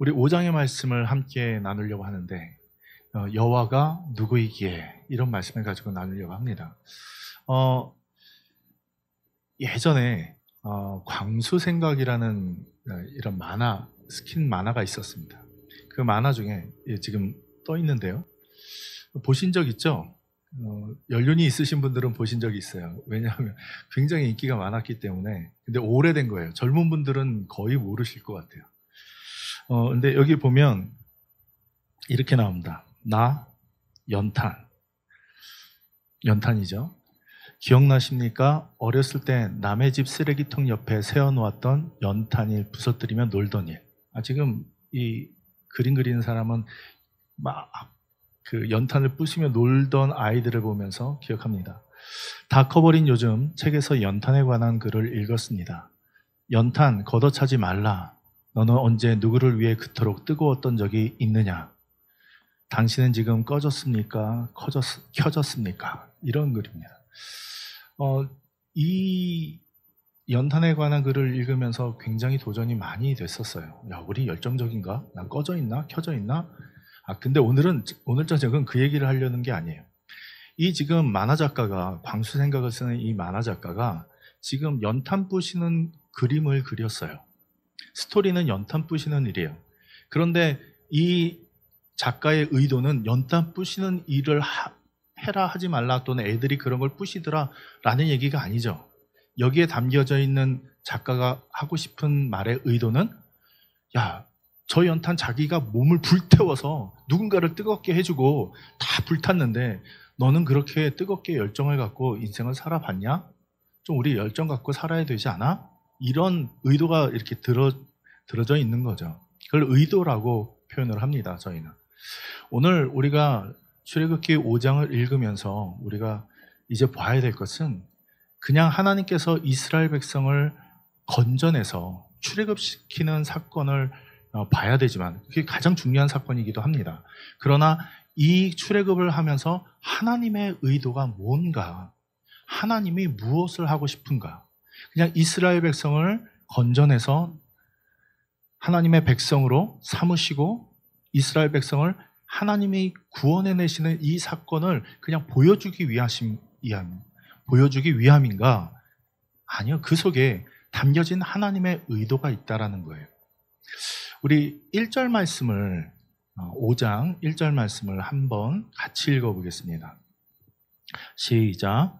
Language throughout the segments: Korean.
우리 5장의 말씀을 함께 나누려고 하는데 여호와가 누구이기에 이런 말씀을 가지고 나누려고 합니다. 예전에 광수생각이라는 이런 만화, 스킨 만화가 있었습니다. 그 만화 중에 지금 떠 있는데요. 보신 적 있죠? 연륜이 있으신 분들은 보신 적이 있어요. 왜냐하면 굉장히 인기가 많았기 때문에. 근데 오래된 거예요. 젊은 분들은 거의 모르실 것 같아요. 근데 여기 보면 이렇게 나옵니다. 나, 연탄이죠. 기억나십니까? 어렸을 때 남의 집 쓰레기통 옆에 세워놓았던 연탄을 부서뜨리며 놀던 일. 지금 이 그림 그리는 사람은 막 그 연탄을 부시며 놀던 아이들을 보면서 기억합니다. 다 커버린 요즘 책에서 연탄에 관한 글을 읽었습니다. 연탄 걷어차지 말라. 너는 언제 누구를 위해 그토록 뜨거웠던 적이 있느냐? 당신은 지금 꺼졌습니까? 켜졌습니까? 이런 글입니다. 이 연탄에 관한 글을 읽으면서 굉장히 도전이 많이 됐었어요. 야, 우리 열정적인가? 난 꺼져 있나? 켜져 있나? 근데 오늘 저녁은 그 얘기를 하려는 게 아니에요. 이 지금 만화 작가가, 광수생각을 쓰는 이 만화 작가가 지금 연탄 부시는 그림을 그렸어요. 스토리는 연탄 부시는 일이에요. 그런데 이 작가의 의도는 연탄 부시는 일을 해라 하지 말라, 또는 애들이 그런 걸 부시더라 라는 얘기가 아니죠. 여기에 담겨져 있는 작가가 하고 싶은 말의 의도는, 야, 저 연탄 자기가 몸을 불태워서 누군가를 뜨겁게 해주고 다 불탔는데 너는 그렇게 뜨겁게 열정을 갖고 인생을 살아봤냐? 좀 우리 열정 갖고 살아야 되지 않아? 이런 의도가 이렇게 들어져 있는 거죠. 그걸 의도라고 표현을 합니다, 저희는. 오늘 우리가 출애굽기 5장을 읽으면서 우리가 이제 봐야 될 것은, 그냥 하나님께서 이스라엘 백성을 건져내서 출애굽시키는 사건을 봐야 되지만, 그게 가장 중요한 사건이기도 합니다. 그러나 이 출애굽을 하면서 하나님의 의도가 뭔가, 하나님이 무엇을 하고 싶은가, 그냥 이스라엘 백성을 건져내서 하나님의 백성으로 삼으시고 이스라엘 백성을 하나님이 구원해내시는 이 사건을 그냥 보여주기 위함인가? 아니요. 그 속에 담겨진 하나님의 의도가 있다라는 거예요. 우리 1절 말씀을, 5장 1절 말씀을 한번 같이 읽어보겠습니다. 시작.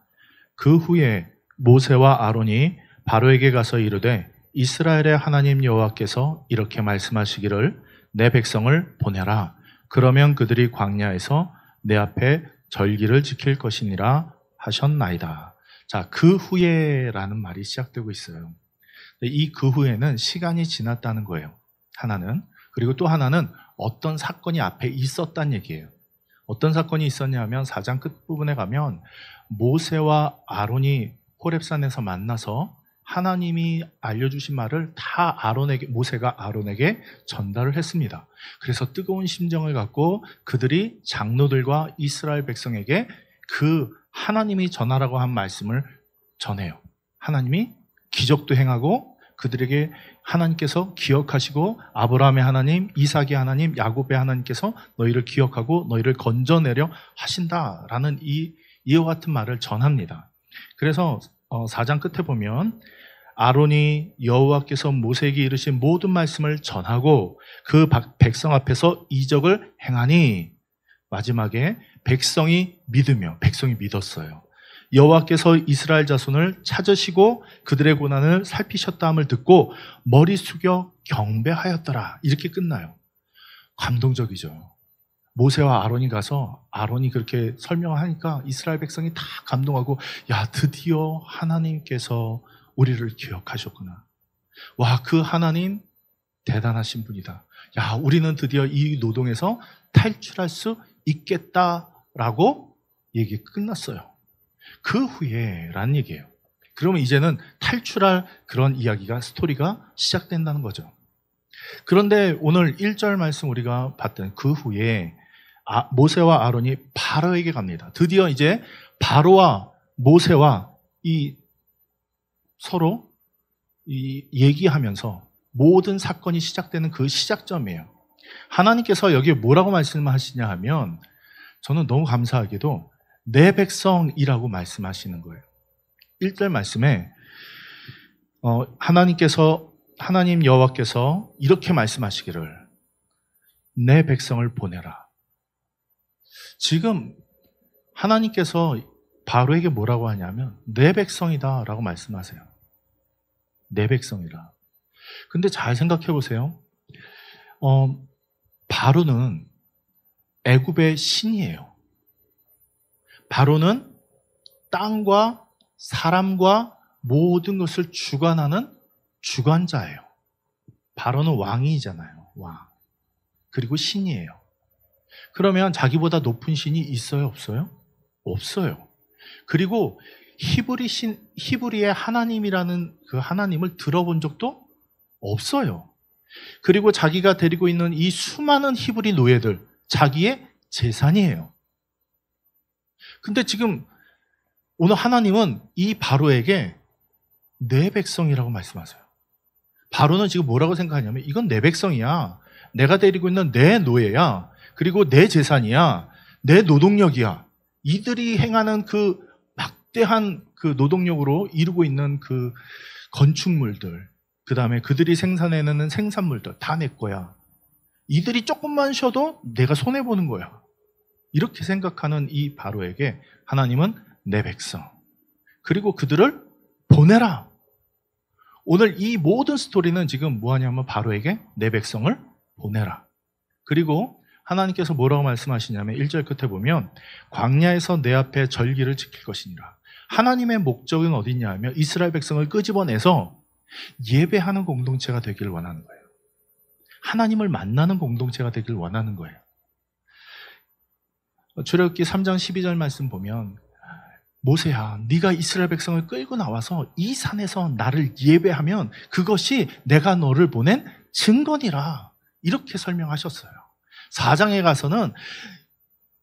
그 후에 모세와 아론이 바로에게 가서 이르되, 이스라엘의 하나님 여호와께서 이렇게 말씀하시기를, 내 백성을 보내라. 그러면 그들이 광야에서 내 앞에 절기를 지킬 것이니라 하셨나이다. 자, 그 후에라는 말이 시작되고 있어요. 이 그 후에는 시간이 지났다는 거예요. 하나는. 그리고 또 하나는 어떤 사건이 앞에 있었다는 얘기예요. 어떤 사건이 있었냐면 4장 끝부분에 가면 모세와 아론이 호렙산에서 만나서 하나님이 알려주신 말을 다 모세가 아론에게 전달을 했습니다. 그래서 뜨거운 심정을 갖고 그들이 장로들과 이스라엘 백성에게 그 하나님이 전하라고 한 말씀을 전해요. 하나님이 기적도 행하고 그들에게 하나님께서 기억하시고, 아브라함의 하나님, 이삭의 하나님, 야곱의 하나님께서 너희를 기억하고 너희를 건져내려 하신다라는 이와 같은 말을 전합니다. 그래서 4장 끝에 보면 아론이 여호와께서 모세에게 이르신 모든 말씀을 전하고 그 백성 앞에서 이적을 행하니, 마지막에 백성이 믿었어요. 여호와께서 이스라엘 자손을 찾으시고 그들의 고난을 살피셨다함을 듣고 머리 숙여 경배하였더라. 이렇게 끝나요. 감동적이죠. 모세와 아론이 가서 아론이 그렇게 설명하니까 이스라엘 백성이 다 감동하고, 야, 드디어 하나님께서 우리를 기억하셨구나. 와, 그 하나님 대단하신 분이다. 야, 우리는 드디어 이 노동에서 탈출할 수 있겠다라고 얘기 끝났어요. 그 후에 라는 얘기예요. 그러면 이제는 탈출할 그런 이야기가, 스토리가 시작된다는 거죠. 그런데 오늘 1절 말씀 우리가 봤던 그 후에 모세와 아론이 바로에게 갑니다. 드디어 이제 바로와 모세와 서로 얘기하면서 모든 사건이 시작되는 그 시작점이에요. 하나님께서 여기에 뭐라고 말씀하시냐 하면 저는 너무 감사하게도 내 백성이라고 말씀하시는 거예요. 1절 말씀에 하나님 여호와께서 이렇게 말씀하시기를 내 백성을 보내라. 지금 하나님께서 바로에게 뭐라고 하냐면 내 백성이다 라고 말씀하세요. 내 백성이라. 근데 잘 생각해 보세요. 바로는 애굽의 신이에요. 바로는 땅과 사람과 모든 것을 주관하는 주관자예요. 바로는 왕이잖아요. 왕. 그리고 신이에요. 그러면 자기보다 높은 신이 있어요? 없어요? 없어요. 그리고 히브리의 하나님이라는 그 하나님을 들어본 적도 없어요. 그리고 자기가 데리고 있는 이 수많은 히브리 노예들, 자기의 재산이에요. 근데 지금 오늘 하나님은 이 바로에게 내 백성이라고 말씀하세요. 바로는 지금 뭐라고 생각하냐면 이건 내 백성이야. 내가 데리고 있는 내 노예야. 그리고 내 재산이야. 내 노동력이야. 이들이 행하는 그 막대한 그 노동력으로 이루고 있는 그 건축물들, 그 다음에 그들이 생산해내는 생산물들 다 내 거야. 이들이 조금만 쉬어도 내가 손해보는 거야. 이렇게 생각하는 이 바로에게 하나님은 내 백성, 그리고 그들을 보내라. 오늘 이 모든 스토리는 지금 뭐하냐면 바로에게 내 백성을 보내라. 그리고 하나님께서 뭐라고 말씀하시냐면 1절 끝에 보면 광야에서 내 앞에 절기를 지킬 것이니라. 하나님의 목적은 어디냐 하면 이스라엘 백성을 끄집어내서 예배하는 공동체가 되기를 원하는 거예요. 하나님을 만나는 공동체가 되기를 원하는 거예요. 출애굽기 3장 12절 말씀 보면 모세야, 네가 이스라엘 백성을 끌고 나와서 이 산에서 나를 예배하면 그것이 내가 너를 보낸 증거니라. 이렇게 설명하셨어요. 4장에 가서는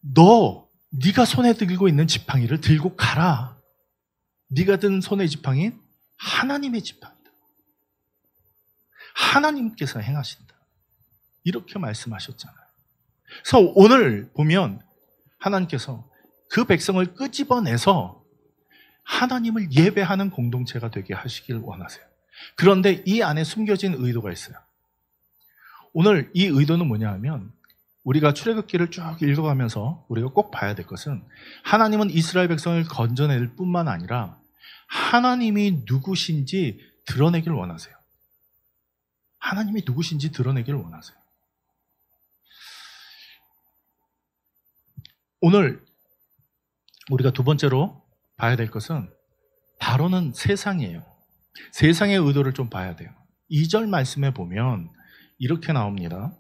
네가 손에 들고 있는 지팡이를 들고 가라. 네가 든 손의 지팡이는 하나님의 지팡이다. 하나님께서 행하신다. 이렇게 말씀하셨잖아요. 그래서 오늘 보면 하나님께서 그 백성을 끄집어내서 하나님을 예배하는 공동체가 되게 하시길 원하세요. 그런데 이 안에 숨겨진 의도가 있어요. 오늘 이 의도는 뭐냐 하면 우리가 출애굽기를 쭉 읽어가면서 우리가 꼭 봐야 될 것은 하나님은 이스라엘 백성을 건져낼 뿐만 아니라 하나님이 누구신지 드러내길 원하세요. 하나님이 누구신지 드러내길 원하세요. 오늘 우리가 두 번째로 봐야 될 것은 바로는 세상이에요. 세상의 의도를 좀 봐야 돼요. 2절 말씀에 보면 이렇게 나옵니다.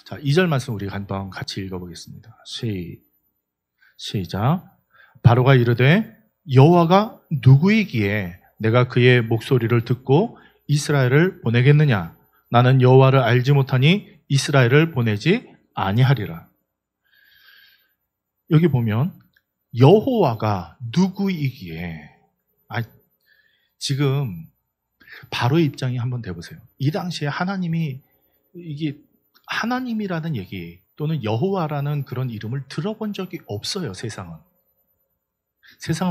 자, 2절 말씀 우리 한번 같이 읽어보겠습니다. 시작. 바로가 이르되 여호와가 누구이기에 내가 그의 목소리를 듣고 이스라엘을 보내겠느냐? 나는 여호와를 알지 못하니 이스라엘을 보내지 아니하리라. 여기 보면 여호와가 누구이기에, 지금 바로의 입장이 한번 돼보세요. 이 당시에 하나님이, 이게 하나님이라는 얘기 또는 여호와라는 그런 이름을 들어본 적이 없어요. 세상은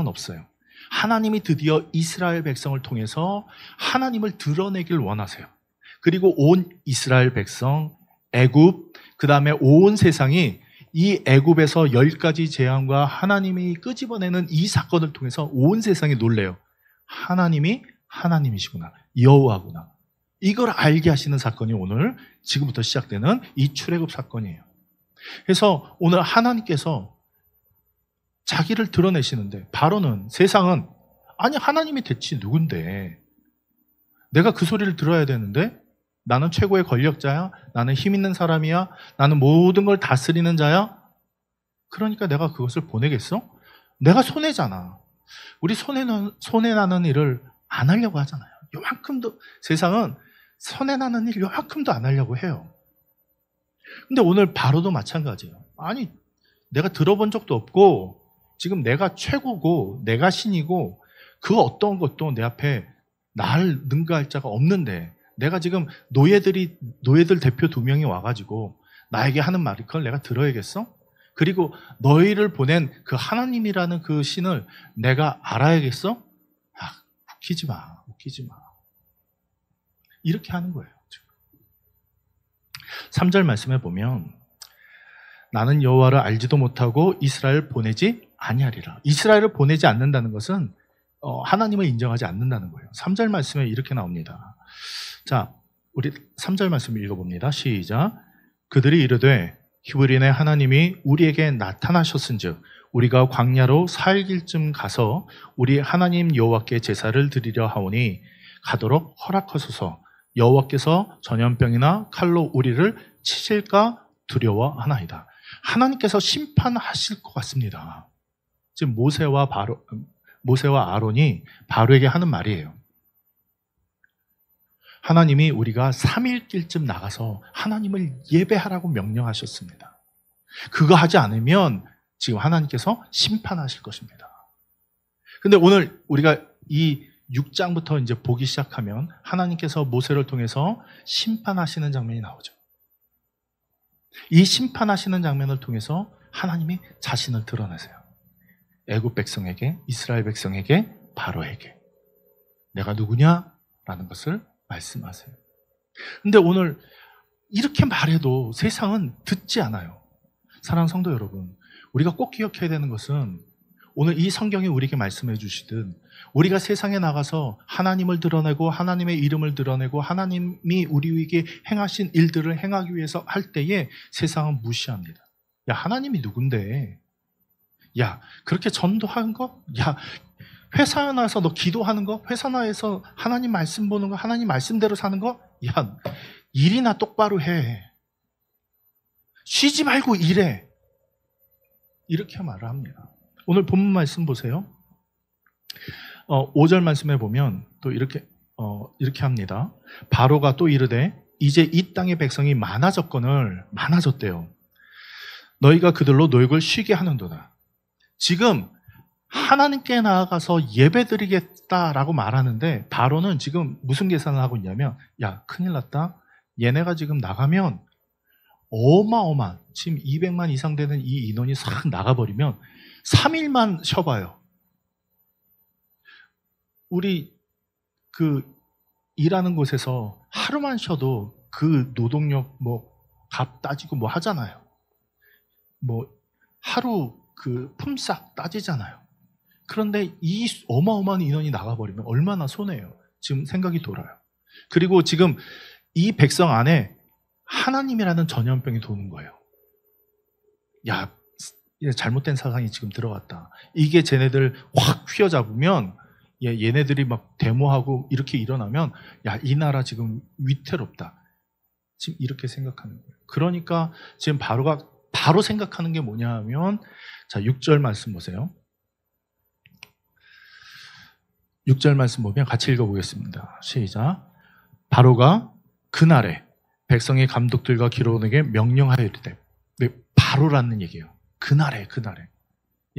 없어요. 하나님이 드디어 이스라엘 백성을 통해서 하나님을 드러내길 원하세요. 그리고 온 이스라엘 백성, 애굽, 그 다음에 온 세상이 이 애굽에서 10가지 재앙과 하나님이 끄집어내는 이 사건을 통해서 온 세상이 놀래요. 하나님이 하나님이시구나. 여호와구나. 이걸 알게 하시는 사건이 오늘 지금부터 시작되는 이 출애굽 사건이에요. 그래서 오늘 하나님께서 자기를 드러내시는데 바로는, 세상은 아니 하나님이 대체 누군데 내가 그 소리를 들어야 되는데 나는 최고의 권력자야? 나는 힘 있는 사람이야? 나는 모든 걸 다스리는 자야? 그러니까 내가 그것을 보내겠어? 내가 손해잖아. 우리 손해나는 일을 안 하려고 하잖아요. 요만큼도, 세상은 손해나는 일 요만큼도 안 하려고 해요. 근데 오늘 바로도 마찬가지예요. 아니, 내가 들어본 적도 없고 지금 내가 최고고 내가 신이고 그 어떤 것도 내 앞에 날 능가할 자가 없는데 내가 지금 노예들 대표 2명이 와가지고 나에게 하는 말이 그걸 내가 들어야겠어? 그리고 너희를 보낸 그 하나님이라는 그 신을 내가 알아야겠어? 웃기지 마. 이렇게 하는 거예요. 3절 말씀에 보면 나는 여호와를 알지도 못하고 이스라엘을 보내지 아니하리라. 이스라엘을 보내지 않는다는 것은 하나님을 인정하지 않는다는 거예요. 3절 말씀에 이렇게 나옵니다. 자, 우리 3절 말씀 읽어봅니다. 시작. 그들이 이르되 히브리인의 하나님이 우리에게 나타나셨은즉 우리가 광야로 4일쯤 가서 우리 하나님 여호와께 제사를 드리려 하오니 가도록 허락하소서. 여호와께서 전염병이나 칼로 우리를 치실까 두려워하나이다. 하나님께서 심판하실 것 같습니다. 지금 모세와 아론이 바로에게 하는 말이에요. 하나님이 우리가 3일 길쯤 나가서 하나님을 예배하라고 명령하셨습니다. 그거 하지 않으면 지금 하나님께서 심판하실 것입니다. 근데 오늘 우리가 이 6장부터 이제 보기 시작하면 하나님께서 모세를 통해서 심판하시는 장면이 나오죠. 이 심판하시는 장면을 통해서 하나님이 자신을 드러내세요. 애굽 백성에게, 이스라엘 백성에게, 바로에게 내가 누구냐라는 것을 말씀하세요. 근데 오늘 이렇게 말해도 세상은 듣지 않아요. 사랑하는 성도 여러분, 우리가 꼭 기억해야 되는 것은 오늘 이 성경이 우리에게 말씀해 주시듯 우리가 세상에 나가서 하나님을 드러내고 하나님의 이름을 드러내고 하나님이 우리에게 행하신 일들을 행하기 위해서 할 때에 세상은 무시합니다. 야, 하나님이 누군데? 야, 그렇게 전도하는 거? 야, 회사 나와서 너 기도하는 거? 회사 나와서 하나님 말씀 보는 거? 하나님 말씀대로 사는 거? 야, 일이나 똑바로 해. 쉬지 말고 일해. 이렇게 말을 합니다. 오늘 본문 말씀 보세요. 5절 말씀에 보면 또 이렇게 합니다. 바로가 또 이르되 이제 이 땅의 백성이 많아졌대요. 너희가 그들로 노역을 쉬게 하는도다. 지금 하나님께 나아가서 예배드리겠다라고 말하는데 바로는 지금 무슨 계산을 하고 있냐면 야, 큰일 났다. 얘네가 지금 나가면 어마어마한 지금 200만 이상 되는 이 인원이 싹 나가버리면 3일만 쉬어봐요. 우리 일하는 곳에서 하루만 쉬어도 그 노동력 값 따지고 하잖아요. 하루 그 품삯 따지잖아요. 그런데 이 어마어마한 인원이 나가버리면 얼마나 손해예요. 지금 생각이 돌아요. 그리고 지금 이 백성 안에 하나님이라는 전염병이 도는 거예요. 야, 잘못된 사상이 지금 들어갔다. 이게 쟤네들 확 휘어잡으면 얘네들이 막 데모하고 이렇게 일어나면 야, 이 나라 지금 위태롭다. 지금 이렇게 생각하는 거예요. 그러니까 지금 바로 생각하는 게 뭐냐 하면 자, 6절 말씀 보세요. 6절 말씀 보면 같이 읽어보겠습니다. 시작. 바로가 그날에 백성의 감독들과 기록원에게 명령하여이르되, 바로라는 얘기예요. 그날에.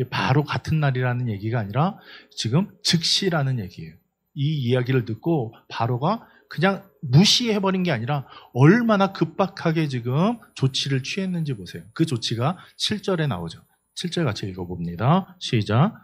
바로 같은 날이라는 얘기가 아니라 지금 즉시라는 얘기예요. 이 이야기를 듣고 바로가 그냥 무시해버린 게 아니라 얼마나 급박하게 지금 조치를 취했는지 보세요. 그 조치가 7절에 나오죠. 7절 같이 읽어봅니다. 시작.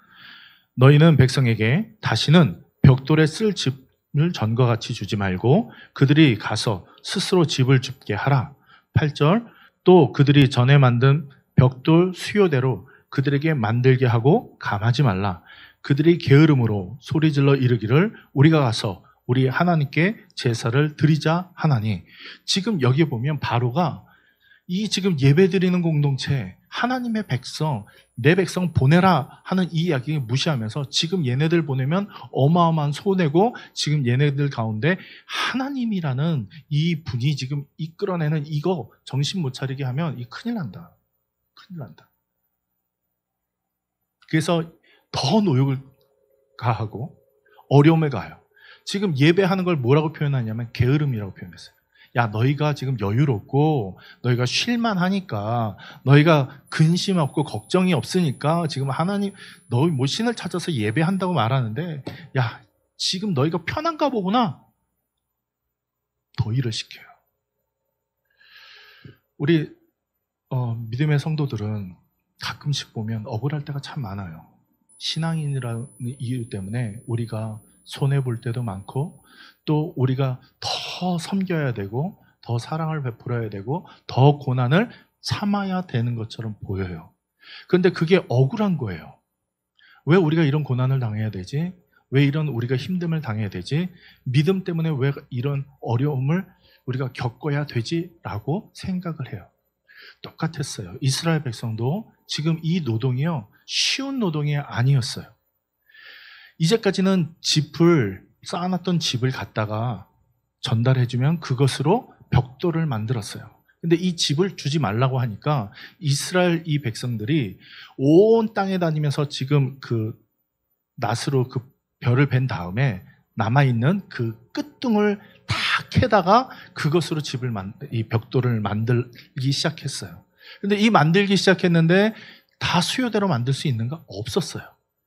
너희는 백성에게 다시는 벽돌에 쓸 집을 전과 같이 주지 말고 그들이 가서 스스로 집을 줍게 하라. 8절. 또 그들이 전에 만든 벽돌 수요대로 그들에게 만들게 하고 감하지 말라. 그들이 게으름으로 소리질러 이르기를 우리가 가서 우리 하나님께 제사를 드리자 하나니. 지금 여기 보면 바로가 이 지금 예배드리는 공동체 하나님의 백성, 내 백성 보내라 하는 이 이야기 무시하면서 지금 얘네들 보내면 어마어마한 손해고 지금 얘네들 가운데 하나님이라는 이 분이 지금 이끌어내는 이거 정신 못 차리게 하면 이 큰일 난다. 그래서 더 노역을 가하고 어려움에 가요. 지금 예배하는 걸 뭐라고 표현하냐면 게으름이라고 표현했어요. 야, 너희가 지금 여유롭고 너희가 쉴만 하니까 너희가 근심 없고 걱정이 없으니까 지금 하나님 너희 신을 찾아서 예배한다고 말하는데 야, 지금 너희가 편한가 보구나. 더 일을 시켜요. 우리 믿음의 성도들은 가끔씩 보면 억울할 때가 참 많아요. 신앙인이라는 이유 때문에 우리가 손해볼 때도 많고, 또 우리가 더 섬겨야 되고 더 사랑을 베풀어야 되고 더 고난을 참아야 되는 것처럼 보여요. 그런데 그게 억울한 거예요. 왜 우리가 이런 고난을 당해야 되지? 왜 이런 우리가 힘듦을 당해야 되지? 믿음 때문에 왜 이런 어려움을 우리가 겪어야 되지? 라고 생각을 해요. 똑같았어요. 이스라엘 백성도 지금 이 노동이요, 쉬운 노동이 아니었어요. 이제까지는 쌓아놨던 집을 갖다가 전달해주면 그것으로 벽돌을 만들었어요. 근데 이 집을 주지 말라고 하니까 이스라엘 이 백성들이 온 땅에 다니면서 지금 그 낫으로 그 별을 벤 다음에 남아있는 그 끝둥을 다 캐다가 그것으로 이 벽돌을 만들기 시작했어요. 근데 이 만들기 시작했는데 다 수요대로 만들 수 있는가? 없었어요.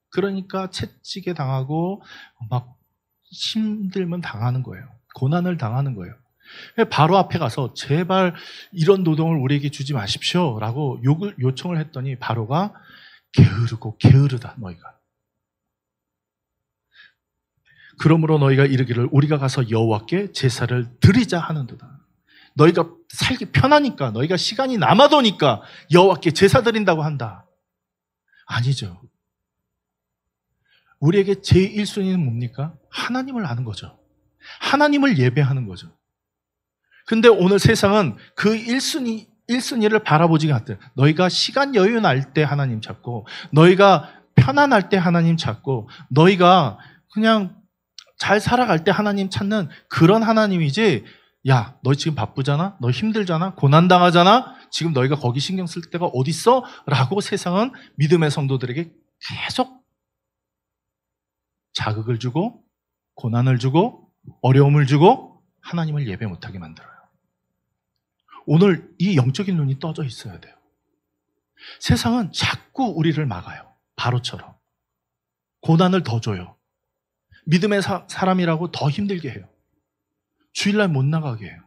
그러니까 채찍에 당하고 막 힘들면 당하는 거예요. 고난을 당하는 거예요. 바로 앞에 가서 제발 이런 노동을 우리에게 주지 마십시오 라고 요청을 했더니 바로가 게으르다 너희가. 그러므로 너희가 이르기를 우리가 가서 여호와께 제사를 드리자 하는도다. 너희가 살기 편하니까, 너희가 시간이 남아도니까 여호와께 제사 드린다고 한다. 아니죠. 우리에게 제1순위는 뭡니까? 하나님을 아는 거죠. 하나님을 예배하는 거죠. 근데 오늘 세상은 그 1순위를 바라보지가 않대요. 너희가 시간 여유 날 때 하나님 찾고, 너희가 편안할 때 하나님 찾고, 너희가 그냥 잘 살아갈 때 하나님 찾는 그런 하나님이지, 야, 너 지금 바쁘잖아? 너 힘들잖아? 고난당하잖아? 지금 너희가 거기 신경 쓸 때가 어딨어? 라고 세상은 믿음의 성도들에게 계속 자극을 주고, 고난을 주고, 어려움을 주고, 하나님을 예배 못하게 만들어요. 오늘 이 영적인 눈이 떠져 있어야 돼요. 세상은 자꾸 우리를 막아요. 바로처럼. 고난을 더 줘요. 믿음의 사람이라고 더 힘들게 해요. 주일날 못 나가게 해요.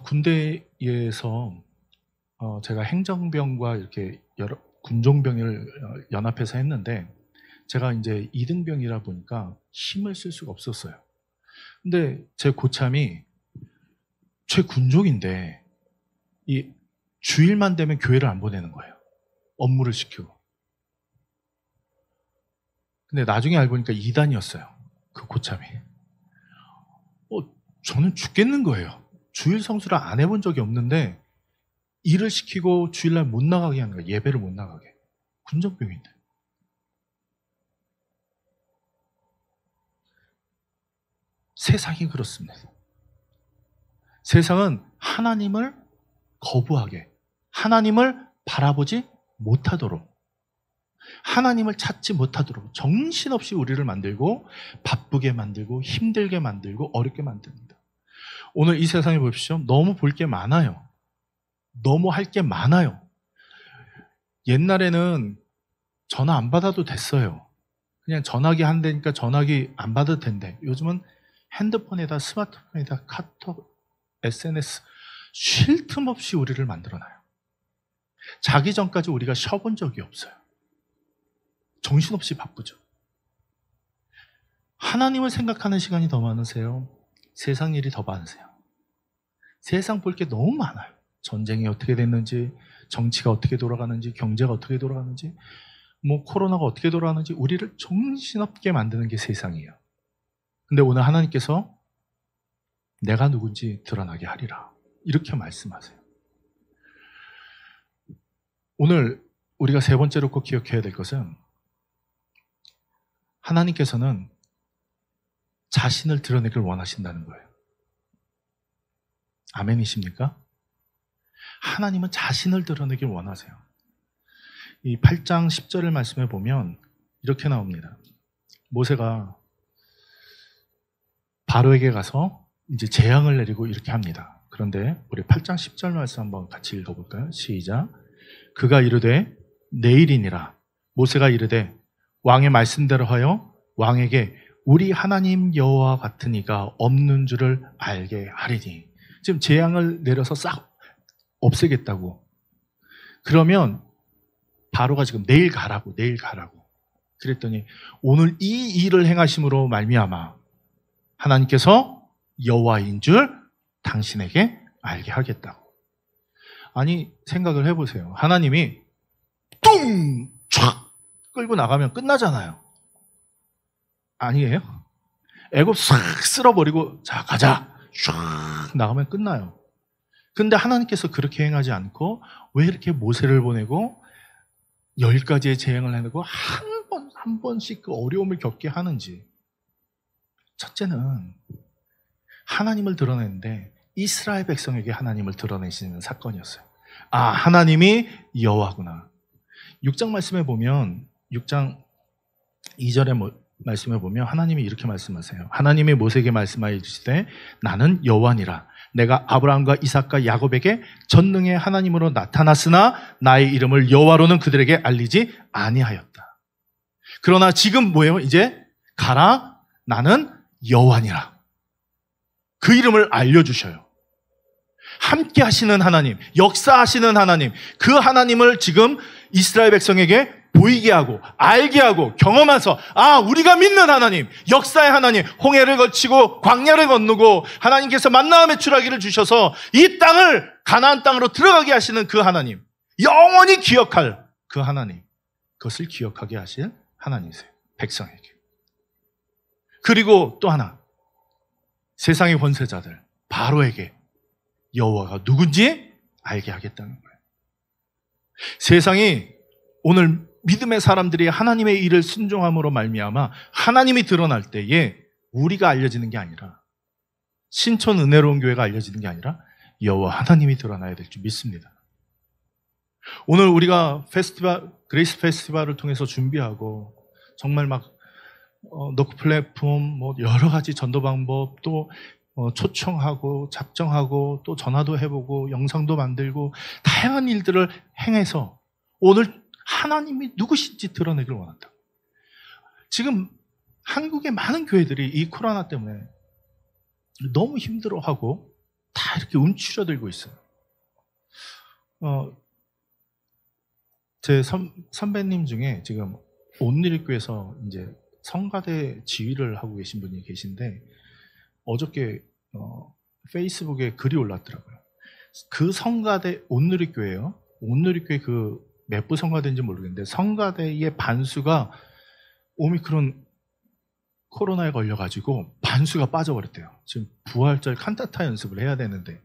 군대에서 제가 행정병과 이렇게 여러 군종병을 연합해서 했는데, 제가 이제 2등병이라 보니까 힘을 쓸 수가 없었어요. 근데 제 고참이 제 군종인데 이 주일만 되면 교회를 안 보내는 거예요. 업무를 시키고. 근데 나중에 알고 보니까 이단이었어요. 그 고참이. 저는 죽겠는 거예요. 주일 성수를 안 해본 적이 없는데 일을 시키고 주일날 못 나가게 하는 거예요. 예배를 못 나가게. 군정병인데. 세상이 그렇습니다. 세상은 하나님을 거부하게, 하나님을 바라보지 못하도록, 하나님을 찾지 못하도록 정신없이 우리를 만들고 바쁘게 만들고 힘들게 만들고 어렵게 만듭니다. 오늘 이 세상에 보십시오. 너무 볼 게 많아요. 너무 할 게 많아요. 옛날에는 전화 안 받아도 됐어요. 그냥 전화기 한대니까 전화기 안 받아도 된대. 요즘은 핸드폰에다, 스마트폰에다 카톡, SNS 쉴 틈 없이 우리를 만들어놔요. 자기 전까지 우리가 쉬어본 적이 없어요. 정신없이 바쁘죠. 하나님을 생각하는 시간이 더 많으세요? 세상 일이 더 많으세요? 세상 볼 게 너무 많아요. 전쟁이 어떻게 됐는지, 정치가 어떻게 돌아가는지, 경제가 어떻게 돌아가는지, 코로나가 어떻게 돌아가는지 우리를 정신없게 만드는 게 세상이에요. 근데 오늘 하나님께서 내가 누군지 드러나게 하리라, 이렇게 말씀하세요. 오늘 우리가 세 번째로 꼭 기억해야 될 것은, 하나님께서는 자신을 드러내길 원하신다는 거예요. 아멘이십니까? 하나님은 자신을 드러내길 원하세요. 이 8장 10절을 말씀해 보면 이렇게 나옵니다. 모세가 바로에게 가서 이제 재앙을 내리고 이렇게 합니다. 그런데 우리 8장 10절 말씀 한번 같이 읽어볼까요? 시작. 그가 이르되 내일이니라. 모세가 이르되 왕의 말씀대로 하여 왕에게 우리 하나님 여호와 같은 이가 없는 줄을 알게 하리니. 지금 재앙을 내려서 싹 없애겠다고. 그러면 바로가 지금 내일 가라고. 그랬더니 오늘 이 일을 행하심으로 말미암아 하나님께서 여호와인 줄 당신에게 알게 하겠다고. 아니, 생각을 해보세요. 하나님이 뚱! 촥! 끌고 나가면 끝나잖아요. 아니에요? 애굽 싹 쓸어버리고 자 가자 쫙 나가면 끝나요. 근데 하나님께서 그렇게 행하지 않고 왜 이렇게 모세를 보내고 10가지의 재앙을 해내고 한 번씩 그 어려움을 겪게 하는지. 첫째는 하나님을 드러내는데 이스라엘 백성에게 하나님을 드러내시는 사건이었어요. 아, 하나님이 여호와구나. 6장 말씀에 보면 6장 2절에 말씀해 보면 하나님이 이렇게 말씀하세요. 하나님이 모세에게 말씀하여 이르시되 나는 여호와니라. 내가 아브라함과 이삭과 야곱에게 전능의 하나님으로 나타났으나 나의 이름을 여호와로는 그들에게 알리지 아니하였다. 그러나 지금 뭐예요? 이제 가라. 나는 여호와니라. 그 이름을 알려주셔요. 함께 하시는 하나님, 역사하시는 하나님, 그 하나님을 지금 이스라엘 백성에게 보이게 하고 알게 하고 경험해서 아, 우리가 믿는 하나님, 역사의 하나님, 홍해를 거치고 광야를 건너고 하나님께서 만나와 메추라기를 주셔서 이 땅을 가나안 땅으로 들어가게 하시는 그 하나님, 영원히 기억할 그 하나님, 그것을 기억하게 하실 하나님이세요. 백성에게. 그리고 또 하나, 세상의 권세자들 바로에게 여호와가 누군지 알게 하겠다는 거예요. 세상이 오늘 믿음의 사람들이 하나님의 일을 순종함으로 말미암아 하나님이 드러날 때에 우리가 알려지는 게 아니라, 신촌 은혜로운 교회가 알려지는 게 아니라 여호와 하나님이 드러나야 될 줄 믿습니다. 오늘 우리가 페스티벌, 그레이스 페스티벌을 통해서 준비하고 정말 막 노크 플랫폼, 뭐 여러 가지 전도 방법, 또 초청하고 작정하고 또 전화도 해보고 영상도 만들고 다양한 일들을 행해서 오늘 하나님이 누구신지 드러내기를 원한다. 지금 한국의 많은 교회들이 이 코로나 때문에 너무 힘들어하고 다 이렇게 움츠러들고 있어요. 제 선배님 중에 지금 온누리교회에서 이제 성가대 지휘를 하고 계신 분이 계신데 어저께 페이스북에 글이 올랐더라고요. 그 성가대 온누리교회요. 온누리교회 그 몇 부 성가대인지 모르겠는데 성가대의 반수가 오미크론 코로나에 걸려가지고 반수가 빠져버렸대요. 지금 부활절 칸타타 연습을 해야 되는데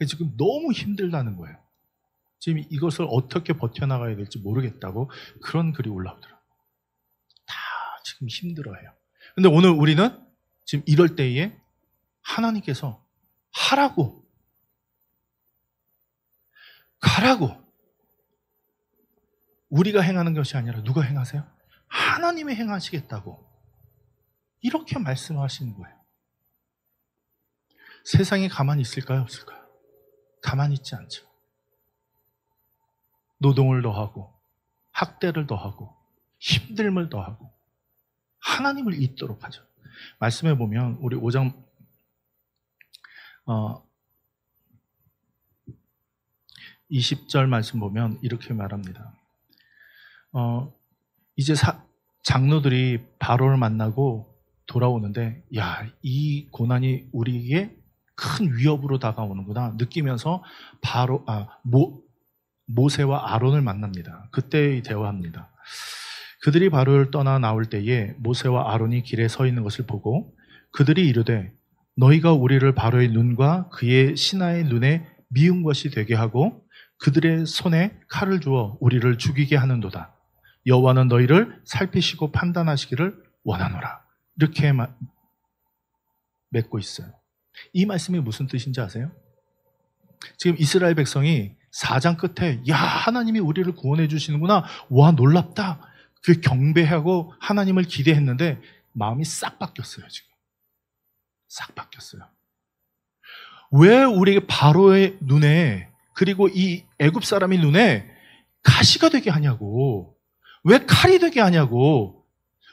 지금 너무 힘들다는 거예요. 지금 이것을 어떻게 버텨나가야 될지 모르겠다고 그런 글이 올라오더라고요. 다 지금 힘들어해요. 근데 오늘 우리는 지금 이럴 때에 하나님께서 하라고, 가라고, 우리가 행하는 것이 아니라 누가 행하세요? 하나님이 행하시겠다고 이렇게 말씀하시는 거예요. 세상이 가만히 있을까요? 없을까요? 가만히 있지 않죠. 노동을 더하고 학대를 더하고 힘듦을 더하고 하나님을 잊도록 하죠. 말씀해 보면 우리 5장 20절 말씀 보면 이렇게 말합니다. 이제 장로들이 바로를 만나고 돌아오는데 야, 이 고난이 우리에게 큰 위협으로 다가오는구나 느끼면서 모세와 아론을 만납니다. 그때 대화합니다. 그들이 바로를 떠나 나올 때에 모세와 아론이 길에 서 있는 것을 보고 그들이 이르되 너희가 우리를 바로의 눈과 그의 신하의 눈에 미운 것이 되게 하고 그들의 손에 칼을 주어 우리를 죽이게 하는도다. 여호와는 너희를 살피시고 판단하시기를 원하노라. 이렇게 맺고 있어요. 이 말씀이 무슨 뜻인지 아세요? 지금 이스라엘 백성이 4장 끝에 야, 하나님이 우리를 구원해 주시는구나, 와 놀랍다, 그 경배하고 하나님을 기대했는데 마음이 싹 바뀌었어요. 지금 싹 바뀌었어요. 왜 우리 바로의 눈에 그리고 이 애굽 사람의 눈에 가시가 되게 하냐고, 왜 칼이 되게 하냐고.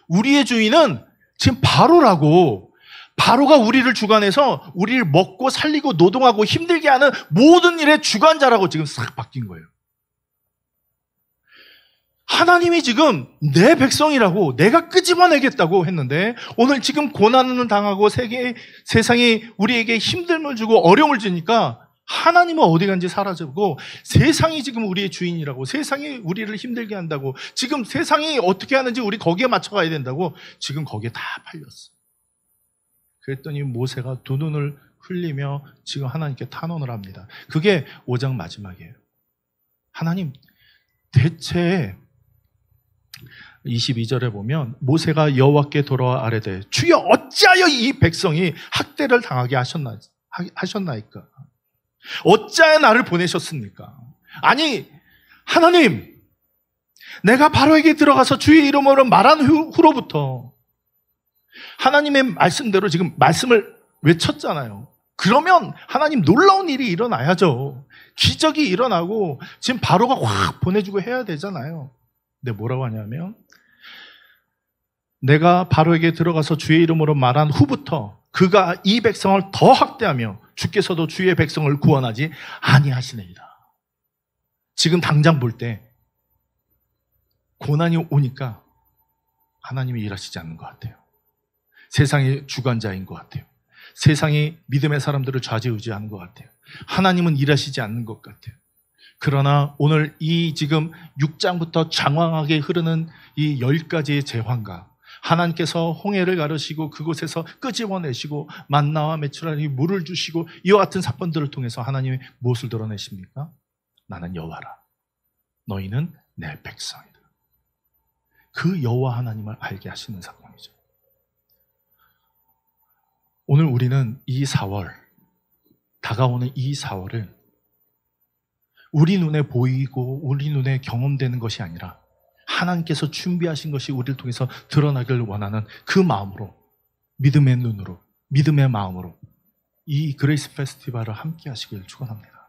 우리의 주인은 지금 바로라고. 바로가 우리를 주관해서 우리를 먹고 살리고 노동하고 힘들게 하는 모든 일의 주관자라고 지금 싹 바뀐 거예요. 하나님이 지금 내 백성이라고 내가 끄집어내겠다고 했는데 오늘 지금 고난을 당하고 세상이 우리에게 힘듦을 주고 어려움을 주니까 하나님은 어디 간지 사라지고 세상이 지금 우리의 주인이라고, 세상이 우리를 힘들게 한다고, 지금 세상이 어떻게 하는지 우리 거기에 맞춰가야 된다고 지금 거기에 다 팔렸어. 그랬더니 모세가 두 눈을 흘리며 지금 하나님께 탄원을 합니다. 그게 5장 마지막이에요. 하나님, 대체 22절에 보면 모세가 여호와께 돌아와 아뢰되 주여 어찌하여 이 백성이 학대를 당하게 하셨나이까? 어찌하여 나를 보내셨습니까? 아니, 하나님, 내가 바로에게 들어가서 주의 이름으로 말한 후로부터 하나님의 말씀대로 지금 말씀을 외쳤잖아요. 그러면 하나님 놀라운 일이 일어나야죠. 기적이 일어나고 지금 바로가 확 보내주고 해야 되잖아요. 근데 뭐라고 하냐면 내가 바로에게 들어가서 주의 이름으로 말한 후부터 그가 이 백성을 더 학대하며 주께서도 주의 백성을 구원하지 아니하시느니라. 지금 당장 볼 때 고난이 오니까 하나님이 일하시지 않는 것 같아요. 세상의 주관자인 것 같아요. 세상이 믿음의 사람들을 좌지우지하는 것 같아요. 하나님은 일하시지 않는 것 같아요. 그러나 오늘 이 지금 6장부터 장황하게 흐르는 이 10가지의 재환과 하나님께서 홍해를 가르시고 그곳에서 끄집어내시고 만나와 메추라니 물을 주시고 이와 같은 사건들을 통해서 하나님이 무엇을 드러내십니까? 나는 여호와라. 너희는 내 백성이다. 그 여호와 하나님을 알게 하시는 사건이죠. 오늘 우리는 이 4월, 다가오는 이 4월을 우리 눈에 보이고 우리 눈에 경험되는 것이 아니라 하나님께서 준비하신 것이 우리를 통해서 드러나기를 원하는 그 마음으로, 믿음의 눈으로, 믿음의 마음으로 이 그레이스 페스티벌을 함께 하시길 축원합니다.